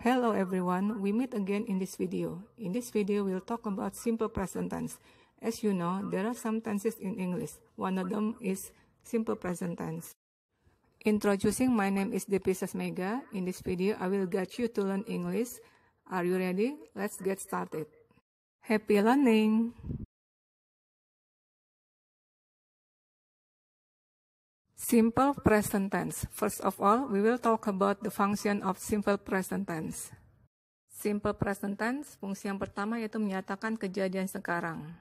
Hello everyone, we meet again in this video. In this video, we'll talk about simple present tense. As you know, there are some tenses in English. One of them is simple present tense. Introducing, my name is Depi Sasmega. In this video, I will guide you to learn English. Are you ready? Let's get started. Happy learning! Simple present tense. First of all, we will talk about the function of simple present tense. Simple present tense, fungsi yang pertama yaitu menyatakan kejadian sekarang.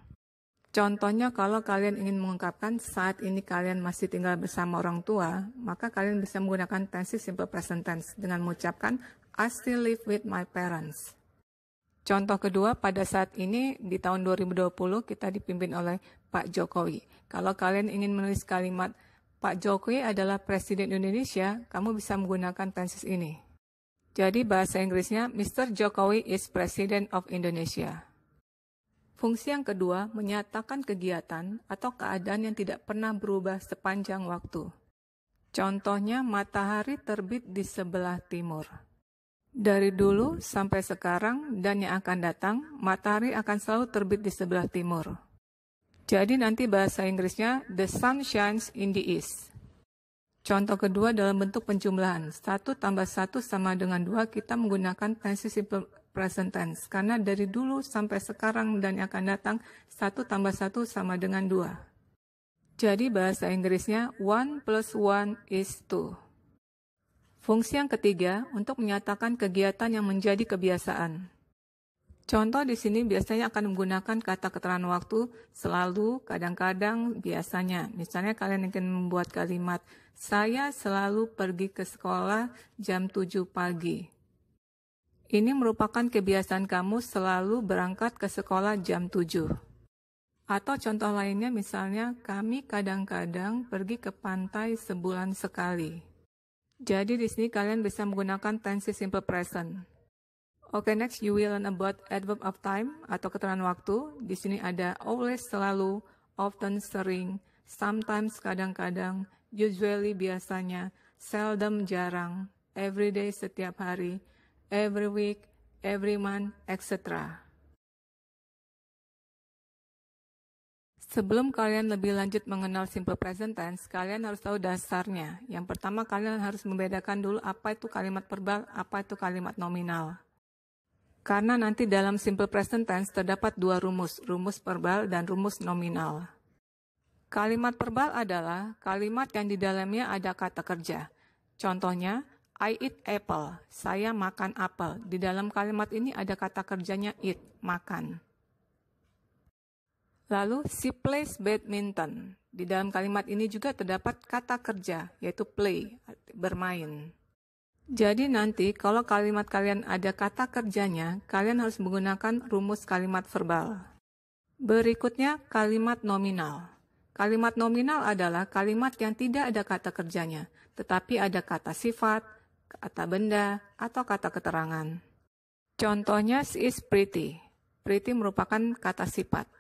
Contohnya kalau kalian ingin mengungkapkan saat ini kalian masih tinggal bersama orang tua, maka kalian bisa menggunakan tense simple present tense dengan mengucapkan I still live with my parents. Contoh kedua, pada saat ini di tahun 2020 kita dipimpin oleh Pak Jokowi. Kalau kalian ingin menulis kalimat Pak Jokowi adalah Presiden Indonesia, kamu bisa menggunakan tenses ini. Jadi bahasa Inggrisnya, Mr. Jokowi is President of Indonesia. Fungsi yang kedua, menyatakan kegiatan atau keadaan yang tidak pernah berubah sepanjang waktu. Contohnya, matahari terbit di sebelah timur. Dari dulu sampai sekarang dan yang akan datang, matahari akan selalu terbit di sebelah timur. Jadi nanti bahasa Inggrisnya, the sun shines in the east. Contoh kedua dalam bentuk penjumlahan. 1 tambah 1 sama dengan 2, kita menggunakan tense simple present tense. Karena dari dulu sampai sekarang dan yang akan datang, 1 tambah 1 sama dengan 2. Jadi bahasa Inggrisnya, 1 plus 1 is 2. Fungsi yang ketiga, untuk menyatakan kegiatan yang menjadi kebiasaan. Contoh di sini biasanya akan menggunakan kata keterangan waktu selalu, kadang-kadang, biasanya. Misalnya kalian ingin membuat kalimat, saya selalu pergi ke sekolah jam 7 pagi. Ini merupakan kebiasaan kamu selalu berangkat ke sekolah jam 7. Atau contoh lainnya misalnya, kami kadang-kadang pergi ke pantai sebulan sekali. Jadi di sini kalian bisa menggunakan tense simple present. Oke, next you will learn about adverb of time atau keterangan waktu. Di sini ada always selalu, often sering, sometimes kadang-kadang, usually biasanya, seldom jarang, every day setiap hari, every week, every month, etc. Sebelum kalian lebih lanjut mengenal simple present tense, kalian harus tahu dasarnya. Yang pertama kalian harus membedakan dulu apa itu kalimat verbal, apa itu kalimat nominal. Karena nanti dalam simple present tense terdapat 2 rumus, rumus verbal dan rumus nominal. Kalimat verbal adalah kalimat yang di dalamnya ada kata kerja. Contohnya, I eat apple, saya makan apel. Di dalam kalimat ini ada kata kerjanya eat, makan. Lalu, she plays badminton. Di dalam kalimat ini juga terdapat kata kerja, yaitu play, bermain. Jadi nanti kalau kalimat kalian ada kata kerjanya, kalian harus menggunakan rumus kalimat verbal. Berikutnya kalimat nominal. Kalimat nominal adalah kalimat yang tidak ada kata kerjanya, tetapi ada kata sifat, kata benda, atau kata keterangan. Contohnya she is pretty. Pretty merupakan kata sifat.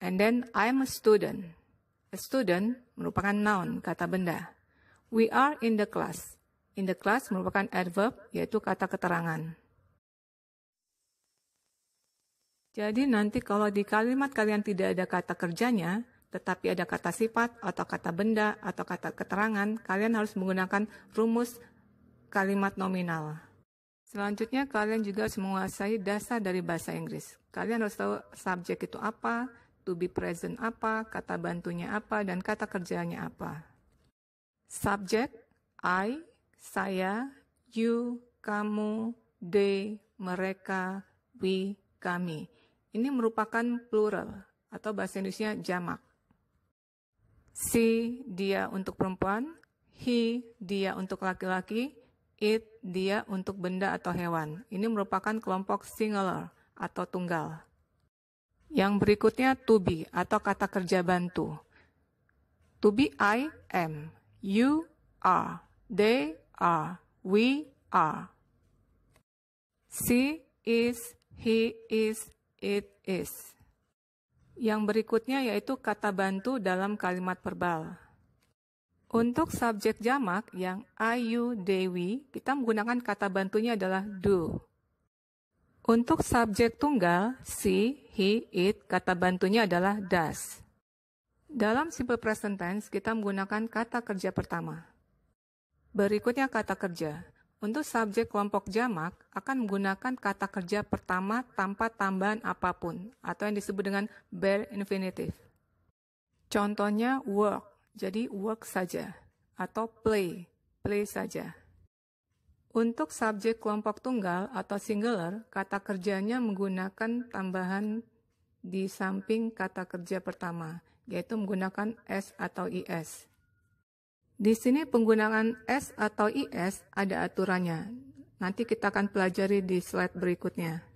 And then I'm a student. A student merupakan noun, kata benda. We are in the class. In the class merupakan adverb, yaitu kata keterangan. Jadi nanti kalau di kalimat kalian tidak ada kata kerjanya, tetapi ada kata sifat, atau kata benda, atau kata keterangan, kalian harus menggunakan rumus kalimat nominal. Selanjutnya, kalian juga harus menguasai dasar dari bahasa Inggris. Kalian harus tahu subjek itu apa, to be present apa, kata bantunya apa, dan kata kerjanya apa. Subjek, I, saya, you, kamu, they, mereka, we, kami. Ini merupakan plural atau bahasa Indonesia jamak. She, dia untuk perempuan, he, dia untuk laki-laki, it, dia untuk benda atau hewan. Ini merupakan kelompok singular atau tunggal. Yang berikutnya to be atau kata kerja bantu. To be, I am, you are, they are, we are. She is, he is, it is. Yang berikutnya yaitu kata bantu dalam kalimat verbal. Untuk subjek jamak yang ayu, dewi, kita menggunakan kata bantunya adalah do. Untuk subjek tunggal, she, he, it, kata bantunya adalah does. Dalam simple present tense, kita menggunakan kata kerja pertama. Berikutnya kata kerja. Untuk subjek kelompok jamak, akan menggunakan kata kerja pertama tanpa tambahan apapun, atau yang disebut dengan bare infinitive. Contohnya work, jadi work saja, atau play, play saja. Untuk subjek kelompok tunggal atau singular, kata kerjanya menggunakan tambahan di samping kata kerja pertama, yaitu menggunakan s atau is. Di sini penggunaan s atau is ada aturannya. Nanti kita akan pelajari di slide berikutnya.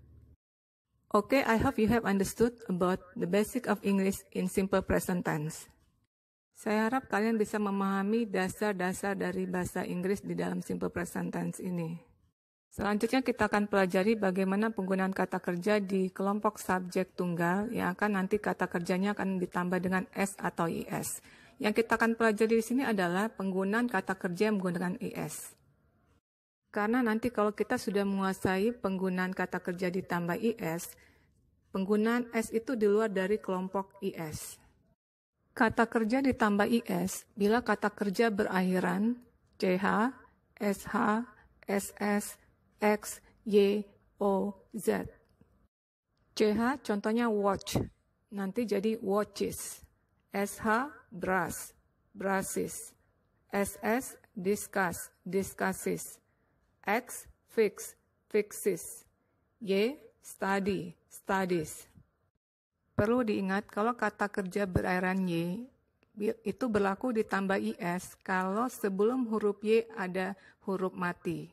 Okay, I hope you have understood about the basic of English in simple present tense. Saya harap kalian bisa memahami dasar-dasar dari bahasa Inggris di dalam simple present tense ini. Selanjutnya kita akan pelajari bagaimana penggunaan kata kerja di kelompok subjek tunggal yang akan nanti kata kerjanya akan ditambah dengan s atau is. Yang kita akan pelajari di sini adalah penggunaan kata kerja yang menggunakan is. Karena nanti kalau kita sudah menguasai penggunaan kata kerja ditambah is, penggunaan s itu di luar dari kelompok is. Kata kerja ditambah is bila kata kerja berakhiran ch, sh, ss, x, y, o, z. Ch contohnya watch, nanti jadi watches. Sh, brush, brushes. Ss, discuss, discusses. X, fix, fixes. Y, study, studies. Perlu diingat kalau kata kerja berakhiran y itu berlaku ditambah is kalau sebelum huruf y ada huruf mati.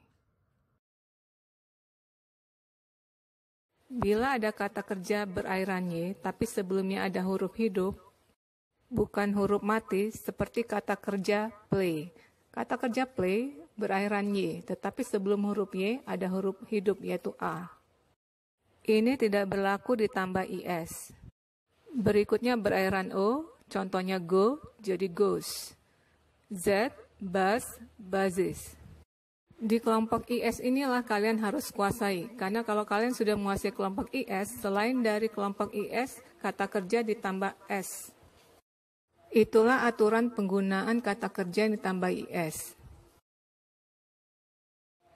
Bila ada kata kerja berakhiran y tapi sebelumnya ada huruf hidup, bukan huruf mati, seperti kata kerja play. Kata kerja play berakhiran y, tetapi sebelum huruf y ada huruf hidup yaitu a. Ini tidak berlaku ditambah is. Berikutnya berakhiran o, contohnya go, jadi goes. Z, buzz, buzzes. Di kelompok is inilah kalian harus kuasai, karena kalau kalian sudah menguasai kelompok is, selain dari kelompok is, kata kerja ditambah s. Itulah aturan penggunaan kata kerja yang ditambah is.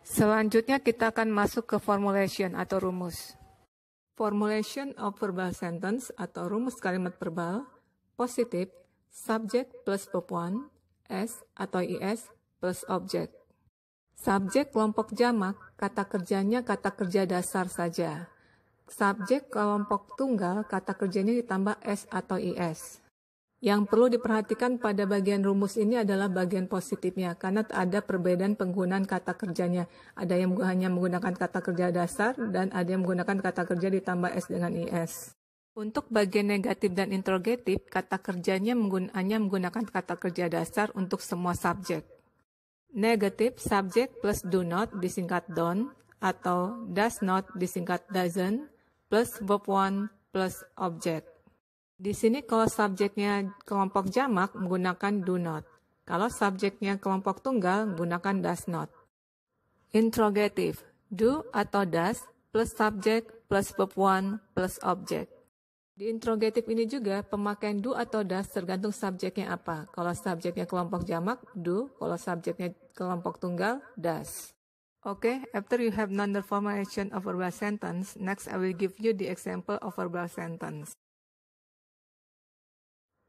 Selanjutnya kita akan masuk ke formulation atau rumus. Formulation of verbal sentence atau rumus kalimat verbal, positif, subject plus verb 1, s atau is plus object. Subjek kelompok jamak, kata kerjanya kata kerja dasar saja. Subjek kelompok tunggal, kata kerjanya ditambah s atau is. Yang perlu diperhatikan pada bagian rumus ini adalah bagian positifnya, karena ada perbedaan penggunaan kata kerjanya. Ada yang hanya menggunakan kata kerja dasar, dan ada yang menggunakan kata kerja ditambah s dengan is. Untuk bagian negatif dan interrogatif, kata kerjanya hanya menggunakan kata kerja dasar untuk semua subjek. Negatif, subjek plus do not disingkat don't, atau does not disingkat doesn't, plus verb 1 plus object. Di sini kalau subjeknya kelompok jamak menggunakan do not. Kalau subjeknya kelompok tunggal menggunakan does not. Interrogative, do atau does plus subject plus verb 1 plus object. Di interrogative ini juga pemakaian do atau does tergantung subjeknya apa. Kalau subjeknya kelompok jamak, do. Kalau subjeknya kelompok tunggal, does. Okay, after you have known the formulation of verbal sentence, next I will give you the example of verbal sentence.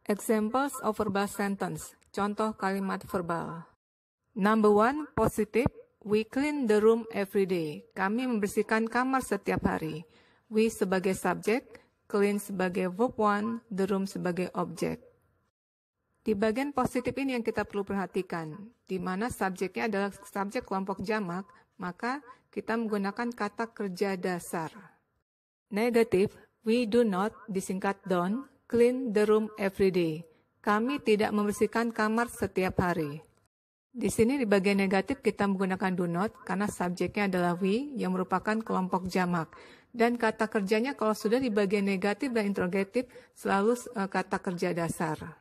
Examples of verbal sentence. Contoh kalimat verbal. Number 1, positive. We clean the room every day. Kami membersihkan kamar setiap hari. We sebagai subjek, clean sebagai verb 1, the room sebagai objek. Di bagian positif ini yang kita perlu perhatikan, di mana subjeknya adalah subjek kelompok jamak, maka kita menggunakan kata kerja dasar. Negatif, we do not, disingkat don't, clean the room every day. Kami tidak membersihkan kamar setiap hari. Di sini di bagian negatif kita menggunakan do not karena subjeknya adalah we yang merupakan kelompok jamak. Dan kata kerjanya kalau sudah di bagian negatif dan interrogatif selalu kata kerja dasar.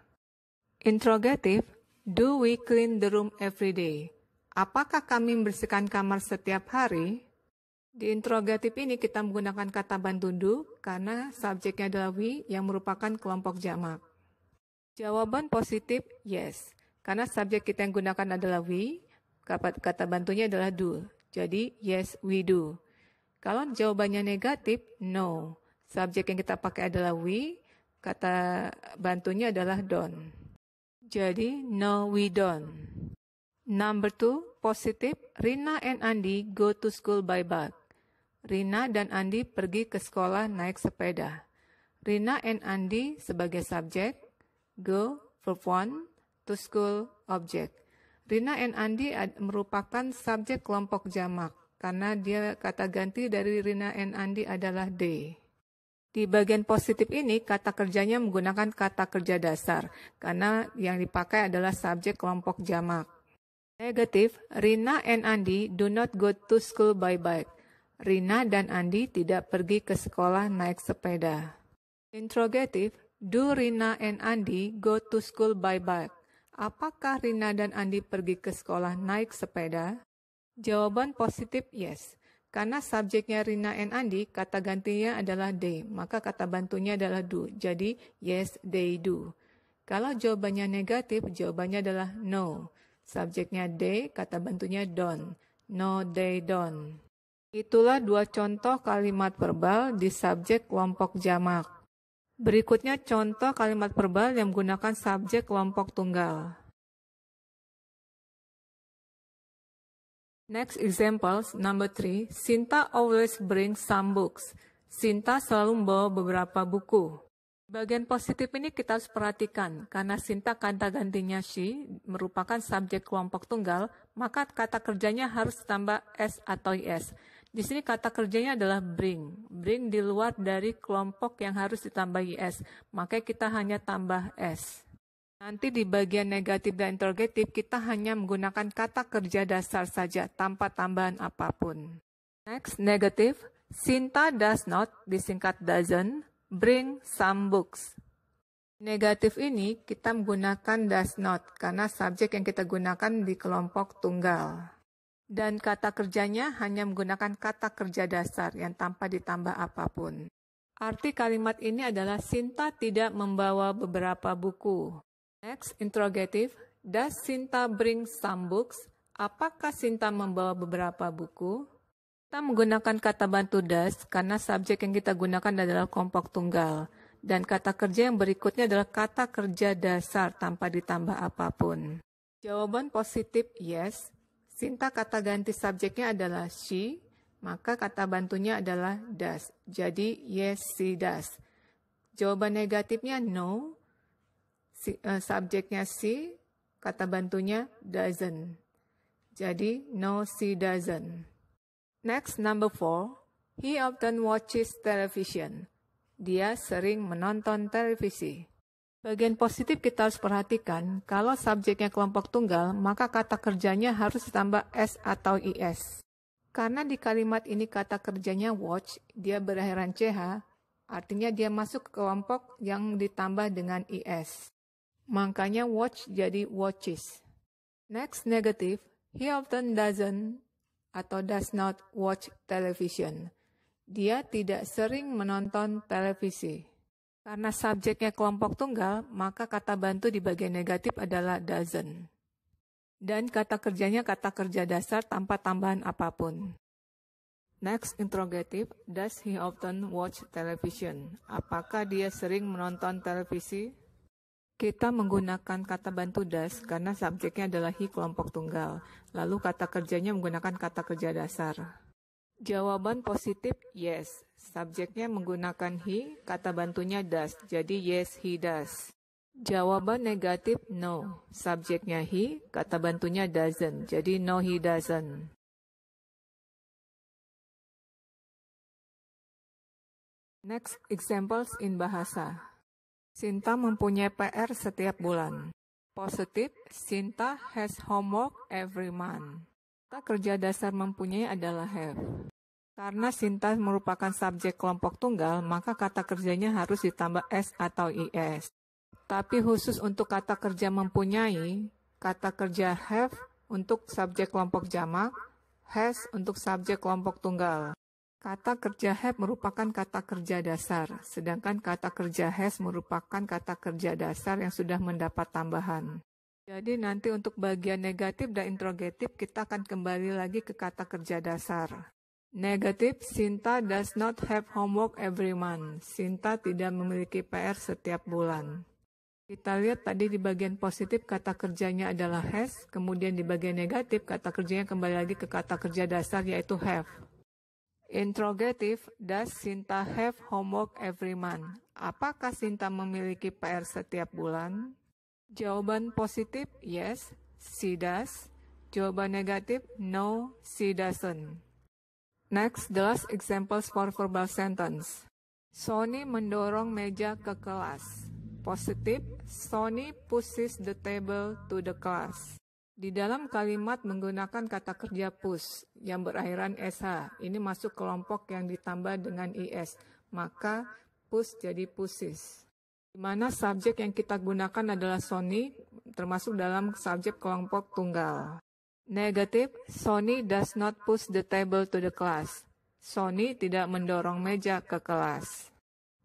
Interrogative, Do we clean the room every day? Apakah kami membersihkan kamar setiap hari? Di interrogatif ini kita menggunakan kata bantu do karena subjeknya adalah we yang merupakan kelompok jamak. Jawaban positif yes, karena subjek kita yang gunakan adalah we, kata bantunya adalah do. Jadi yes we do. Kalau jawabannya negatif, no. Subjek yang kita pakai adalah we, kata bantunya adalah don't. Jadi no we don't. Number 2, positif, Rina and Andi go to school by bike. Rina dan Andi pergi ke sekolah naik sepeda. Rina and Andi sebagai subjek, go, verb 1, to school, objek. Rina and Andi merupakan subjek kelompok jamak, karena dia kata ganti dari Rina and Andi adalah they. Di bagian positif ini, kata kerjanya menggunakan kata kerja dasar, karena yang dipakai adalah subjek kelompok jamak. Negatif, Rina and Andi do not go to school by bike. Rina dan Andi tidak pergi ke sekolah naik sepeda. Interrogatif, do Rina and Andi go to school by bike? Apakah Rina dan Andi pergi ke sekolah naik sepeda? Jawaban positif yes. Karena subjeknya Rina and Andi, kata gantinya adalah they, maka kata bantunya adalah do. Jadi yes, they do. Kalau jawabannya negatif, jawabannya adalah no. Subjeknya they, kata bantunya don't. No, they don't. Itulah 2 contoh kalimat verbal di subjek kelompok jamak. Berikutnya contoh kalimat verbal yang menggunakan subjek kelompok tunggal. Next examples, number 3. Sinta always brings some books. Sinta selalu membawa beberapa buku. Bagian positif ini kita harus perhatikan, karena Sinta kata gantinya she merupakan subjek kelompok tunggal, maka kata kerjanya harus ditambah s atau is. Di sini kata kerjanya adalah bring. Bring di luar dari kelompok yang harus ditambah is, maka kita hanya tambah s. Nanti di bagian negatif dan interrogatif kita hanya menggunakan kata kerja dasar saja tanpa tambahan apapun. Next, negatif. Sinta does not, disingkat doesn't, bring some books. Negatif ini kita menggunakan does not karena subjek yang kita gunakan di kelompok tunggal. Dan kata kerjanya hanya menggunakan kata kerja dasar yang tanpa ditambah apapun. Arti kalimat ini adalah Sinta tidak membawa beberapa buku. Next, interrogative. Does Sinta bring some books? Apakah Sinta membawa beberapa buku? Kita menggunakan kata bantu does karena subjek yang kita gunakan adalah kelompok tunggal. Dan kata kerja yang berikutnya adalah kata kerja dasar tanpa ditambah apapun. Jawaban positif yes. Sinta kata ganti subjeknya adalah she, maka kata bantunya adalah does. Jadi yes, she does. Jawaban negatifnya no, subjeknya she, kata bantunya doesn't. Jadi no, she doesn't. Next, number 4. He often watches television. Dia sering menonton televisi. Bagian positif kita harus perhatikan, kalau subjeknya kelompok tunggal, maka kata kerjanya harus ditambah s atau is. Karena di kalimat ini kata kerjanya watch, dia berakhiran ch, artinya dia masuk ke kelompok yang ditambah dengan is. Makanya watch jadi watches. Next, negative. He often doesn't atau does not watch television. Dia tidak sering menonton televisi. Karena subjeknya kelompok tunggal, maka kata bantu di bagian negatif adalah doesn't. Dan kata kerjanya kata kerja dasar tanpa tambahan apapun. Next, interrogative. Does he often watch television? Apakah dia sering menonton televisi? Kita menggunakan kata bantu does karena subjeknya adalah he kelompok tunggal. Lalu kata kerjanya menggunakan kata kerja dasar. Jawaban positif yes. Subjeknya menggunakan he, kata bantunya does. Jadi yes, he does. Jawaban negatif no. Subjeknya he, kata bantunya doesn't. Jadi no, he doesn't. Next, examples in bahasa. Sinta mempunyai PR setiap bulan. Positif, Sinta has homework every month. Kata kerja dasar mempunyai adalah have. Karena Sinta merupakan subjek kelompok tunggal, maka kata kerjanya harus ditambah s atau is. Tapi khusus untuk kata kerja mempunyai, kata kerja have untuk subjek kelompok jamak, has untuk subjek kelompok tunggal. Kata kerja have merupakan kata kerja dasar, sedangkan kata kerja has merupakan kata kerja dasar yang sudah mendapat tambahan. Jadi nanti untuk bagian negatif dan interrogatif kita akan kembali lagi ke kata kerja dasar. Negatif, Sinta does not have homework every month. Sinta tidak memiliki PR setiap bulan. Kita lihat tadi di bagian positif kata kerjanya adalah has, kemudian di bagian negatif kata kerjanya kembali lagi ke kata kerja dasar yaitu have. Interrogative, does Sinta have homework every month? Apakah Sinta memiliki PR setiap bulan? Jawaban positif, yes, she does. Jawaban negatif, no, she doesn't. Next, the last examples for verbal sentence. Sony mendorong meja ke kelas. Positif, Sony pushes the table to the class. Di dalam kalimat menggunakan kata kerja push yang berakhiran SH. Ini masuk kelompok yang ditambah dengan IS. Maka push jadi pushes. Di mana subjek yang kita gunakan adalah Sony, termasuk dalam subjek kelompok tunggal. Negatif, Sony does not push the table to the class. Sony tidak mendorong meja ke kelas.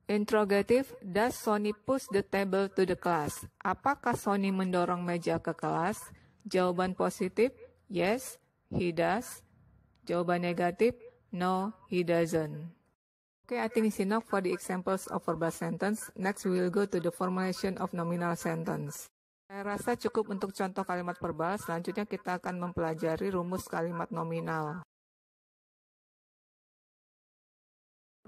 Interrogative, does Sony push the table to the class? Apakah Sony mendorong meja ke kelas? Jawaban positif, yes, he does. Jawaban negatif, no, he doesn't. Okay, I think it's enough for the examples of verbal sentence. Next, we will go to the formulation of nominal sentence. Saya rasa cukup untuk contoh kalimat verbal. Selanjutnya kita akan mempelajari rumus kalimat nominal.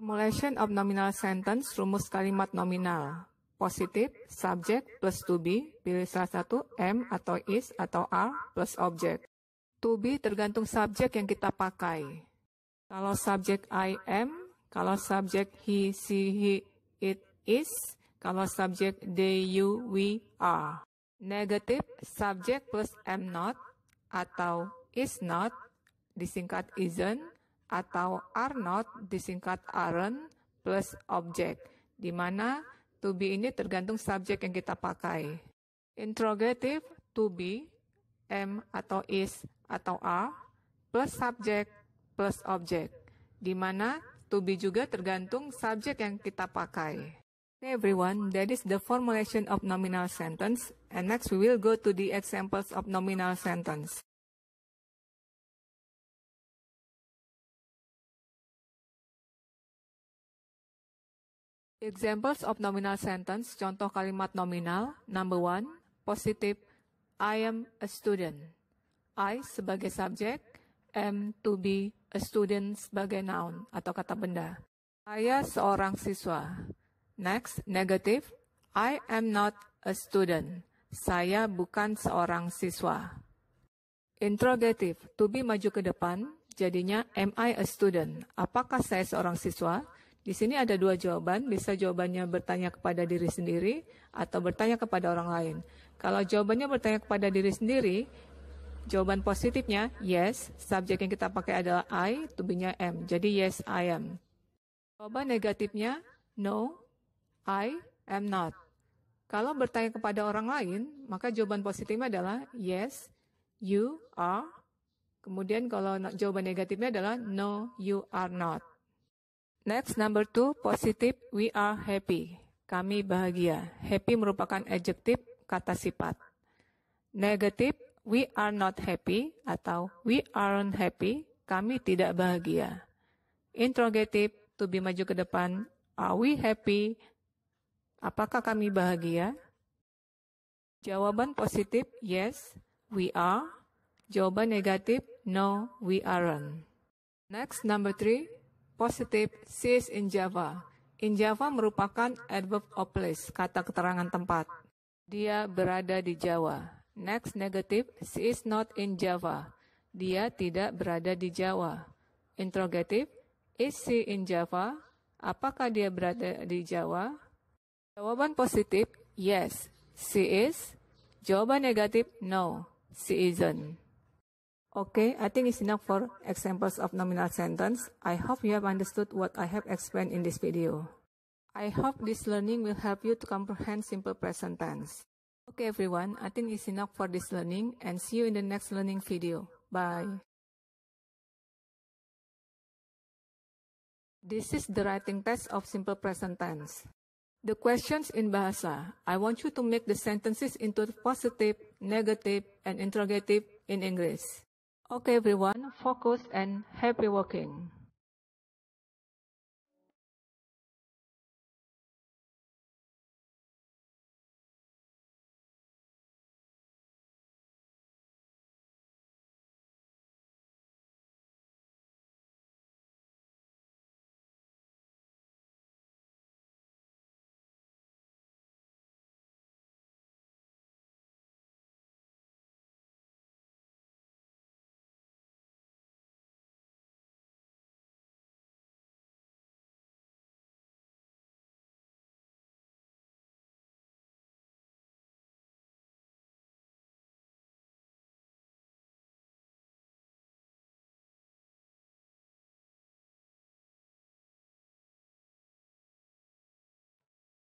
Formulation of nominal sentence, rumus kalimat nominal. Positif, subject plus to be, pilih salah satu, am atau is atau are plus object. To be tergantung subjek yang kita pakai. Kalau subjek I am, kalau subjek he, she, it is, kalau subjek they, you, we, are. Negatif, subjek plus am not, atau is not, disingkat isn't, atau are not, disingkat aren't, plus object. Di mana to be ini tergantung subjek yang kita pakai. Interrogative, to be, am atau is atau are, plus subjek plus object. Di mana to be juga tergantung subjek yang kita pakai. Okay everyone, that is the formulation of nominal sentence. And next we will go to the examples of nominal sentence. Examples of nominal sentence, contoh kalimat nominal. Number 1, positive, I am a student. I sebagai subjek, am to be a student sebagai noun atau kata benda. Saya seorang siswa. Next, negative, I am not a student. Saya bukan seorang siswa. Interrogative, to be maju ke depan, jadinya am I a student? Apakah saya seorang siswa? Di sini ada dua jawaban, bisa jawabannya bertanya kepada diri sendiri atau bertanya kepada orang lain. Kalau jawabannya bertanya kepada diri sendiri, jawaban positifnya yes, subjek yang kita pakai adalah I, to be-nya am. Jadi yes, I am. Jawaban negatifnya no, I am not. Kalau bertanya kepada orang lain, maka jawaban positifnya adalah yes, you are. Kemudian kalau jawaban negatifnya adalah no, you are not. Next, number 2, positif, we are happy. Kami bahagia. Happy merupakan adjektif, kata sifat. Negatif, we are not happy atau we aren't happy. Kami tidak bahagia. Interrogative, to be maju ke depan, are we happy? Apakah kami bahagia? Jawaban positif, yes, we are. Jawaban negatif, no, we aren't. Next, number 3, positif, she is in Java. In Java merupakan adverb of place, kata keterangan tempat. Dia berada di Jawa. Next, negatif, she is not in Java. Dia tidak berada di Jawa. Interrogative, is she in Java? Apakah dia berada di Jawa? Jawaban positif, yes, she is. Jawaban negatif, no, she isn't. Okay, I think it's enough for examples of nominal sentence. I hope you have understood what I have explained in this video. I hope this learning will help you to comprehend simple present tense. Okay everyone, I think it's enough for this learning and see you in the next learning video. Bye. This is the writing test of simple present tense. The questions in Bahasa. I want you to make the sentences into positive, negative, and interrogative in English. Okay everyone, focus and happy working.